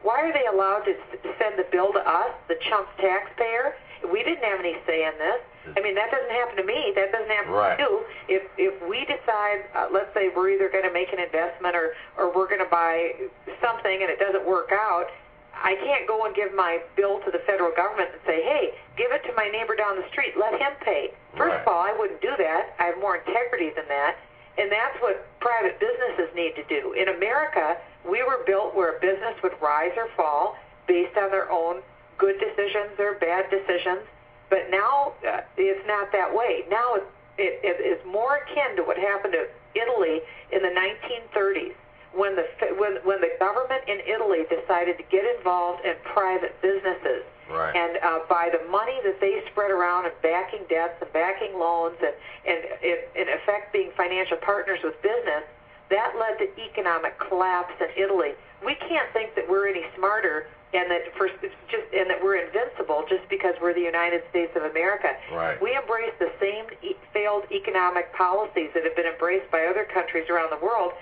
why are they allowed to send the bill to us, the chump taxpayer? We didn't have any say in this. I mean, that doesn't happen to me. That doesn't happen right. to you. If we decide, let's say we're either going to make an investment or we're going to buy something and it doesn't work out, I can't go and give my bill to the federal government and say, hey, give it to my neighbor down the street. Let him pay. First of all, I wouldn't do that. I have more integrity than that. And that's what private businesses need to do. In America, we were built where a business would rise or fall based on their own good decisions or bad decisions. But now it's not that way. Now it is more akin to what happened to Italy in the 1930s. When the government in Italy decided to get involved in private businesses, right. and by the money that they spread around and backing debts and backing loans and in effect being financial partners with business, that led to economic collapse in Italy. We can't think that we're any smarter and that we're invincible just because we're the United States of America. Right. We embrace the same failed economic policies that have been embraced by other countries around the world.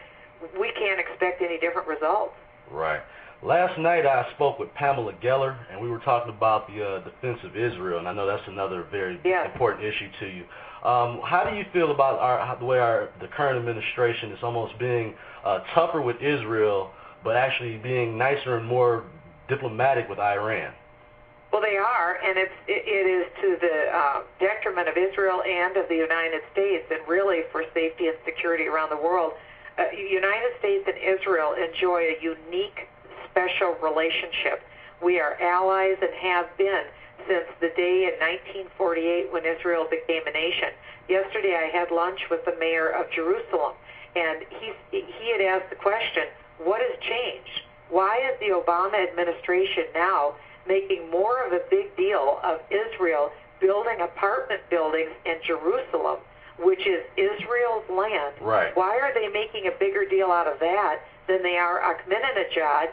we can't expect any different results. Right. Last night I spoke with Pamela Geller, and we were talking about the defense of Israel, and I know that's another very important issue to you. How do you feel about the way the current administration is almost being tougher with Israel, but actually being nicer and more diplomatic with Iran? Well, they are, and it is to the detriment of Israel and of the United States, and really for safety and security around the world. United States and Israel enjoy a unique, special relationship. We are allies and have been since the day in 1948 when Israel became a nation. Yesterday I had lunch with the mayor of Jerusalem, and he had asked the question, what has changed? Why is the Obama administration now making more of a big deal of Israel building apartment buildings in Jerusalem, which is Israel's land? Right. Why are they making a bigger deal out of that than they are Ahmadinejad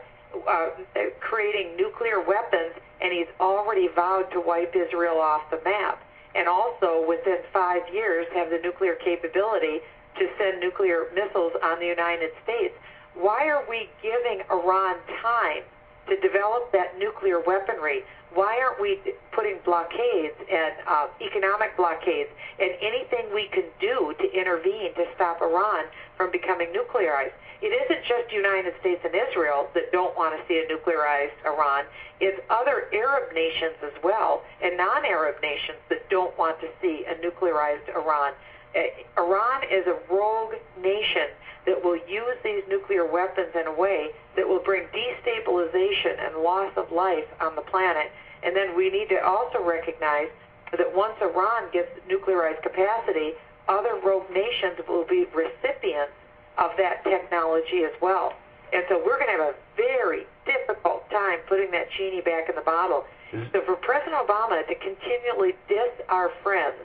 creating nuclear weapons, and he's already vowed to wipe Israel off the map, and also within 5 years have the nuclear capability to send nuclear missiles on the United States? Why are we giving Iran time to develop that nuclear weaponry? Why aren't we putting blockades and economic blockades and anything we can do to intervene to stop Iran from becoming nuclearized? It isn't just the United States and Israel that don't want to see a nuclearized Iran. It's other Arab nations as well, and non-Arab nations that don't want to see a nuclearized Iran. Iran is a rogue nation that will use these nuclear weapons in a way that will bring destabilization and loss of life on the planet. And then we need to also recognize that once Iran gets nuclearized capacity, other rogue nations will be recipients of that technology as well. And so we're going to have a very difficult time putting that genie back in the bottle. So for President Obama to continually diss our friends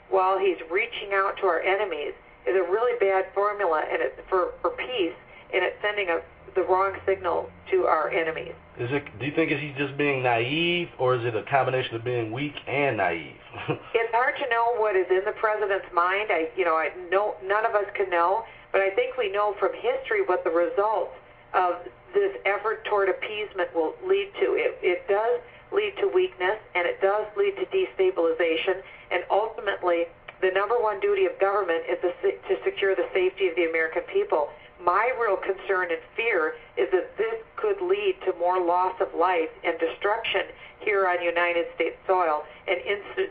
while he's reaching out to our enemies is a really bad formula and for peace, and it's sending the wrong signal to our enemies. Do you think he's just being naive, or is it a combination of being weak and naive? It's hard to know what is in the president's mind. None of us can know, but I think we know from history what the results of this effort toward appeasement will lead to. It does lead to weakness, and it does lead to destabilization, and ultimately the number one duty of government is to secure the safety of the American people. My real concern and fear is that this could lead to more loss of life and destruction here on United States soil and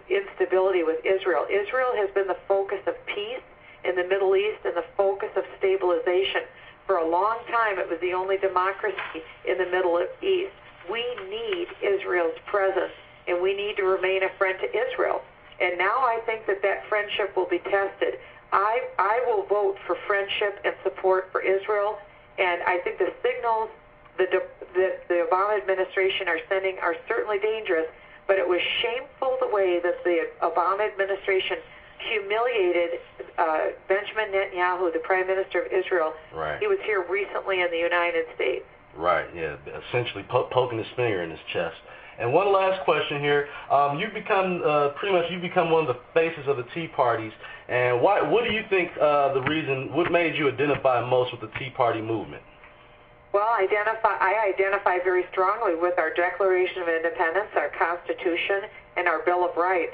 instability with Israel. Israel has been the focus of peace in the Middle East and the focus of stabilization. For a long time, it was the only democracy in the Middle East. We need Israel's presence, and we need to remain a friend to Israel. And now I think that friendship will be tested. I will vote for friendship and support for Israel, and I think the signals that the Obama administration are sending are certainly dangerous, but it was shameful the way that the Obama administration humiliated Benjamin Netanyahu, the Prime Minister of Israel. Right. He was here recently in the United States. Right, yeah, essentially poking his finger in his chest. And one last question here. You've become one of the faces of the Tea Parties. And what do you think what made you identify most with the Tea Party movement? Well, I identify very strongly with our Declaration of Independence, our Constitution, and our Bill of Rights.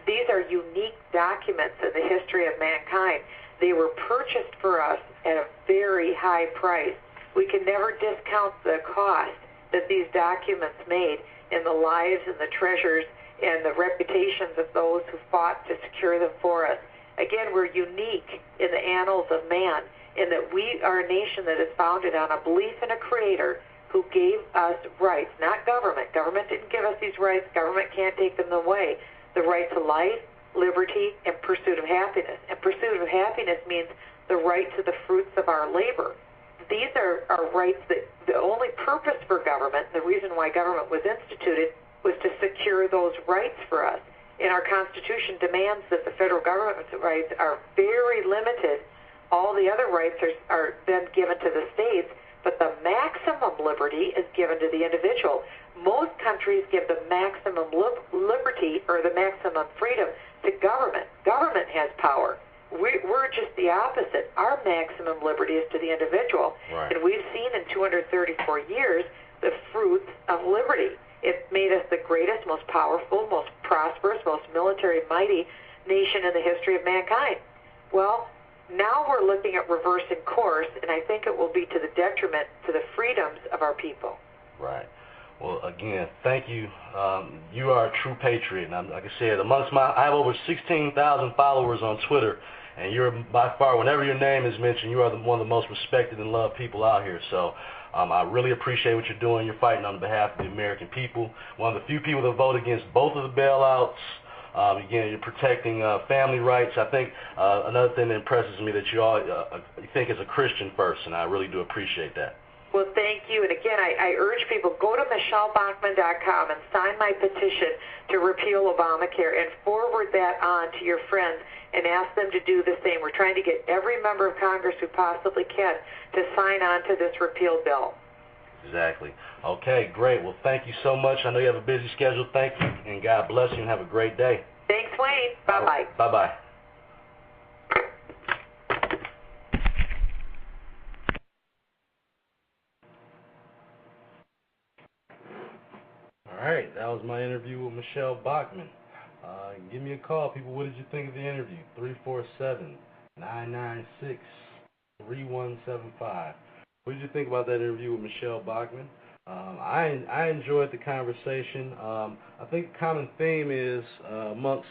These are unique documents in the history of mankind. They were purchased for us at a very high price. We can never discount the cost that these documents made in the lives and the treasures and the reputations of those who fought to secure them for us. Again, we're unique in the annals of man in that we are a nation that is founded on a belief in a creator who gave us rights, not government. Government didn't give us these rights. Government can't take them away. The right to life, liberty, and pursuit of happiness. And pursuit of happiness means the right to the fruits of our labor. These are rights that the only purpose for government, the reason why government was instituted, was to secure those rights for us. And our Constitution demands that the federal government's rights are very limited. All the other rights are then given to the states, but the maximum liberty is given to the individual. Most countries give the maximum liberty or the maximum freedom to government. Government has power. We're just the opposite. Our maximum liberty is to the individual. Right. And we've seen in 234 years the fruits of liberty. It made us the greatest, most powerful, most prosperous, most military mighty nation in the history of mankind. Well, now we're looking at reversing course, and I think it will be to the detriment to the freedoms of our people. Right. Well, again, thank you. You are a true patriot, and like I said, I have over 16,000 followers on Twitter, and you're by far, whenever your name is mentioned, you are one of the most respected and loved people out here. So I really appreciate what you're doing. You're fighting on behalf of the American people. One of the few people that vote against both of the bailouts. Again, you're protecting family rights. I think another thing that impresses me that you all you think as a Christian first, and I really do appreciate that. Well, thank you. And again, I urge people, go to MichelleBachmann.com and sign my petition to repeal Obamacare and forward that on to your friends and ask them to do the same. We're trying to get every member of Congress who possibly can to sign on to this repeal bill. Exactly. Okay, great. Well, thank you so much. I know you have a busy schedule. Thank you, and God bless you, and have a great day. Thanks, Wayne. Bye-bye. Bye-bye. All right, that was my interview with Michelle Bachmann. Give me a call, people. What did you think of the interview? 347-996-3175. What did you think about that interview with Michelle Bachmann? I enjoyed the conversation. I think the common theme is amongst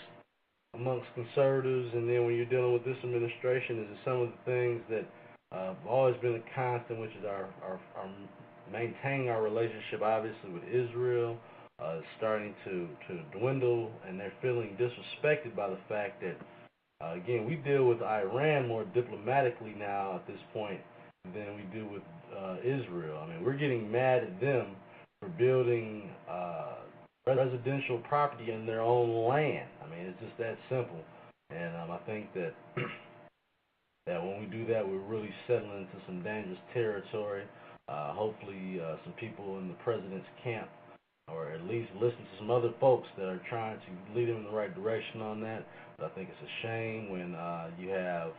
conservatives, and then when you're dealing with this administration, is some of the things that have always been a constant, which is our maintaining our relationship, obviously, with Israel. Starting to dwindle, and they're feeling disrespected by the fact that, again, we deal with Iran more diplomatically now at this point than we do with Israel. I mean, we're getting mad at them for building residential property in their own land. I mean, it's just that simple. And I think that that when we do that, we're really settling into some dangerous territory. Hopefully, some people in the president's camp, or at least listen to some other folks that are trying to lead them in the right direction on that. But I think it's a shame when you have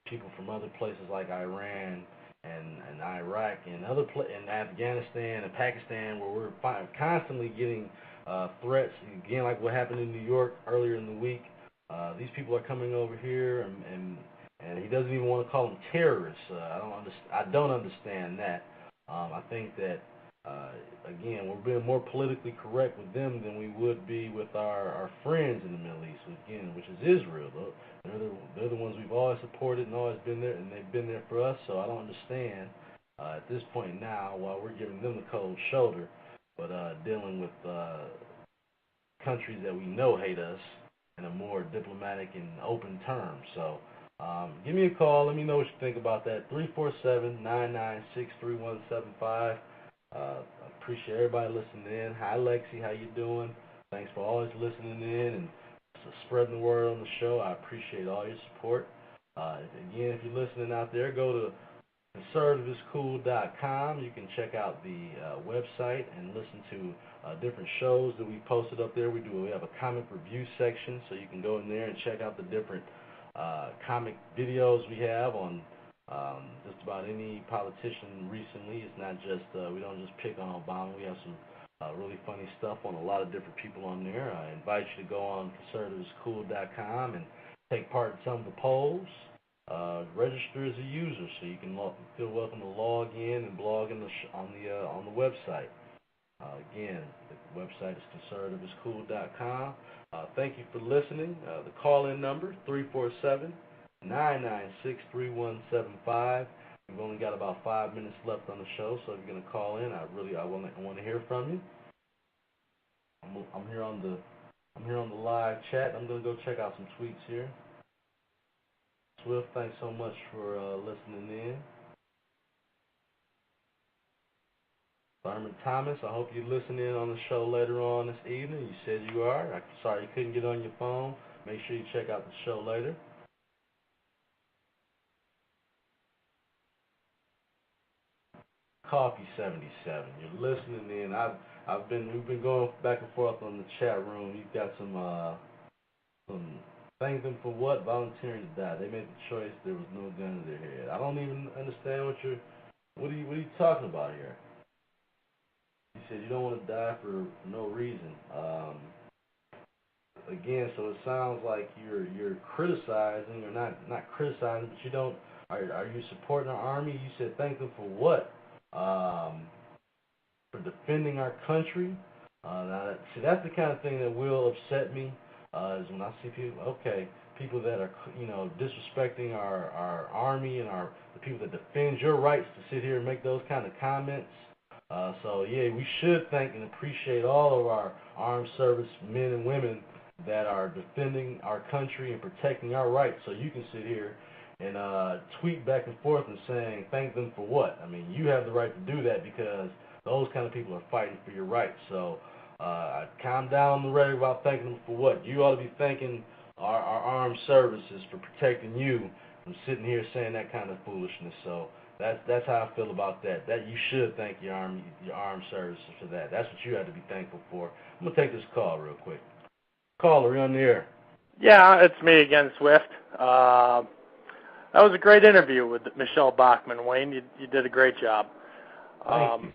people from other places like Iran and Iraq and and Afghanistan and Pakistan, where we're constantly getting threats. Again, like what happened in New York earlier in the week. These people are coming over here, and he doesn't even want to call them terrorists. I don't understand that. I think that. Again, we're being more politically correct with them than we would be with our friends in the Middle East, again, which is Israel. They're the ones we've always supported and always been there, and they've been there for us, so I don't understand at this point now why we're giving them the cold shoulder, but dealing with countries that we know hate us in a more diplomatic and open term. So give me a call. Let me know what you think about that. 347-996-3175. I appreciate everybody listening in. Hi, Lexi. How you doing? Thanks for always listening in and spreading the word on the show. I appreciate all your support. Again, if you're listening out there, go to conservativescool.com. You can check out the website and listen to different shows that we posted up there. We have a comic review section, so you can go in there and check out the different comic videos we have on just about any politician recently. It's not just, we don't just pick on Obama. We have some really funny stuff on a lot of different people on there. I invite you to go on conservativescool.com and take part in some of the polls. Register as a user so you can feel welcome to log in and blog on the website. Again, the website is conservativescool.com. Thank you for listening. The call-in number 347-996-3175. We've only got about 5 minutes left on the show, so if you're going to call in, I want to hear from you. I'm here on the live chat. I'm going to go check out some tweets here. Swift, thanks so much for listening in. Thurman Thomas, I hope you listen in on the show later on this evening. You said you are. I'm sorry you couldn't get on your phone. Make sure you check out the show later. Coffee 77, you're listening in. We've been going back and forth on the chat room. You've got some thank them for what? Volunteering to die. They made the choice. There was no gun to their head. I don't even understand what are you talking about here? You said you don't want to die for no reason. Again, so it sounds like you're criticizing, or not criticizing, but you don't. Are you supporting our army? You said thank them for what? For defending our country. See, that's the kind of thing that will upset me. Is when I see people that are disrespecting our army and the people that defend your rights to sit here and make those kind of comments. So yeah, we should thank and appreciate all of our armed service men and women that are defending our country and protecting our rights. So you can sit here and tweet back and forth and saying thank them for what? I mean, you have the right to do that because those kind of people are fighting for your rights. So calm down on the rhetoric about thanking them for what? You ought to be thanking our armed services for protecting you from sitting here saying that kind of foolishness. So that's how I feel about that. That you should thank your armed services for that. That's what you have to be thankful for. I'm gonna take this call real quick. Caller, you're on the air. Yeah, it's me again, Swift. That was a great interview with Michelle Bachmann, Wayne. You did a great job. Thank you.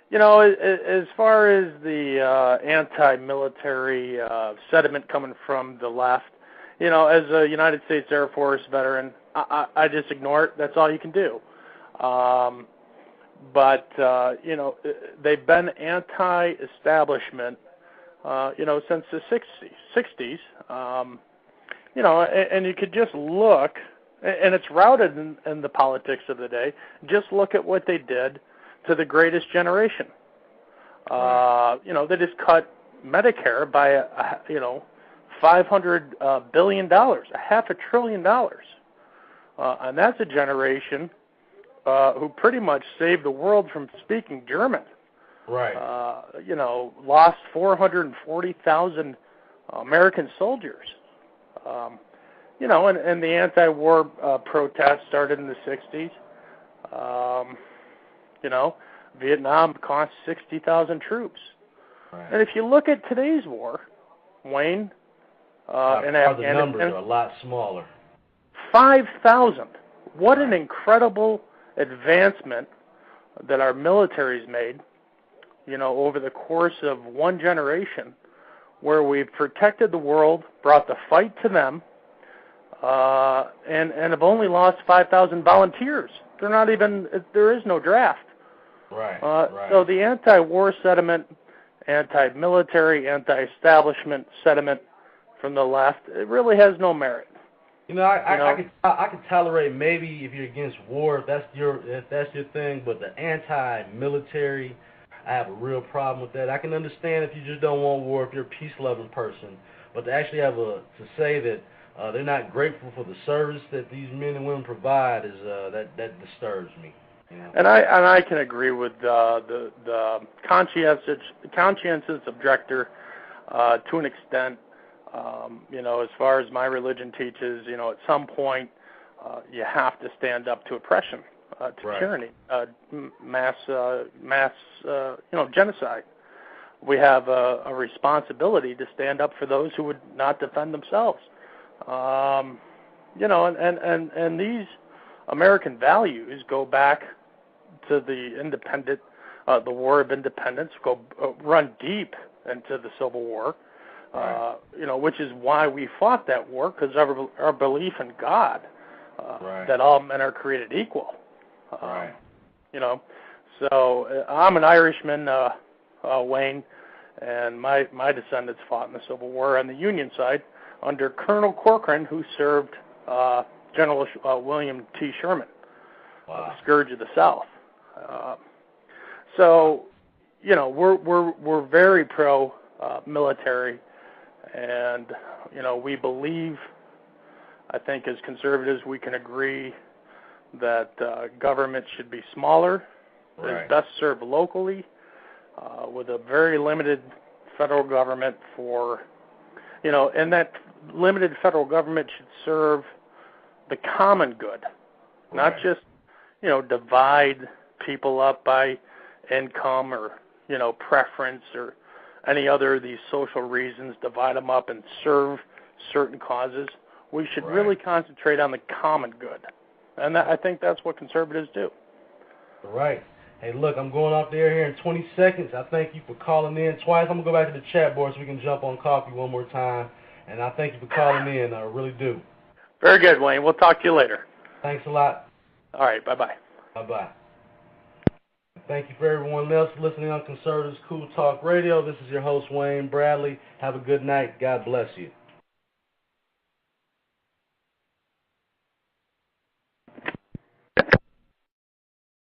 You know, as far as the anti-military sentiment coming from the left, you know, as a United States Air Force veteran, I just ignore it. That's all you can do. But you know, they've been anti-establishment, you know, since the 60s. You know, and you could just look, and it's routed in the politics of the day. Just look at what they did to the greatest generation. You know, they just cut Medicare by, $500 billion, $500 billion. And that's a generation who pretty much saved the world from speaking German. Right. You know, lost 440,000 American soldiers. You know, and the anti-war protests started in the 60s. You know, Vietnam cost 60,000 troops. Right. And if you look at today's war, Wayne, in Afghanistan, the numbers are a lot smaller. 5,000. What an incredible advancement that our military's made, you know, over the course of one generation, where we've protected the world, brought the fight to them, and have only lost 5,000 volunteers. They're not even, there is no draft. Right, So the anti-war sentiment, anti-military, anti-establishment sentiment from the left, it really has no merit. You know, I could tolerate maybe if you're against war, if that's your thing, but the anti-military, I have a real problem with that. I can understand if you just don't want war, if you're a peace-loving person, but to actually to say that they're not grateful for the service that these men and women provide is that disturbs me. You know? And I can agree with the conscientious objector to an extent. You know, as far as my religion teaches, you know, at some point you have to stand up to oppression, to tyranny, mass genocide. We have a responsibility to stand up for those who would not defend themselves. You know, and these American values go back to the War of Independence, run deep into the Civil War. You know, which is why we fought that war, because our belief in God, that all men are created equal. You know, so I'm an Irishman, Wayne, and my descendants fought in the Civil War on the Union side under Colonel Corcoran, who served General William T. Sherman, the scourge of the South. So, you know, we're very pro military. And, you know, we believe, I think as conservatives, we can agree that government should be smaller, is best served locally, with a very limited federal government for, you know, and that limited federal government should serve the common good, not just, you know, divide people up by income or, you know, preference or any other of these social reasons, divide them up and serve certain causes. We should really concentrate on the common good. And I think that's what conservatives do. Right. Hey, look, I'm going off the air here in 20 seconds. I thank you for calling in twice. I'm going to go back to the chat board so we can jump on coffee one more time. And I thank you for calling in. I really do. Very good, Wayne. We'll talk to you later. Thanks a lot. All right. Bye-bye. Bye-bye. Thank you for everyone else listening on Conservatives Cool Talk Radio. This is your host, Wayne Bradley. Have a good night. God bless you.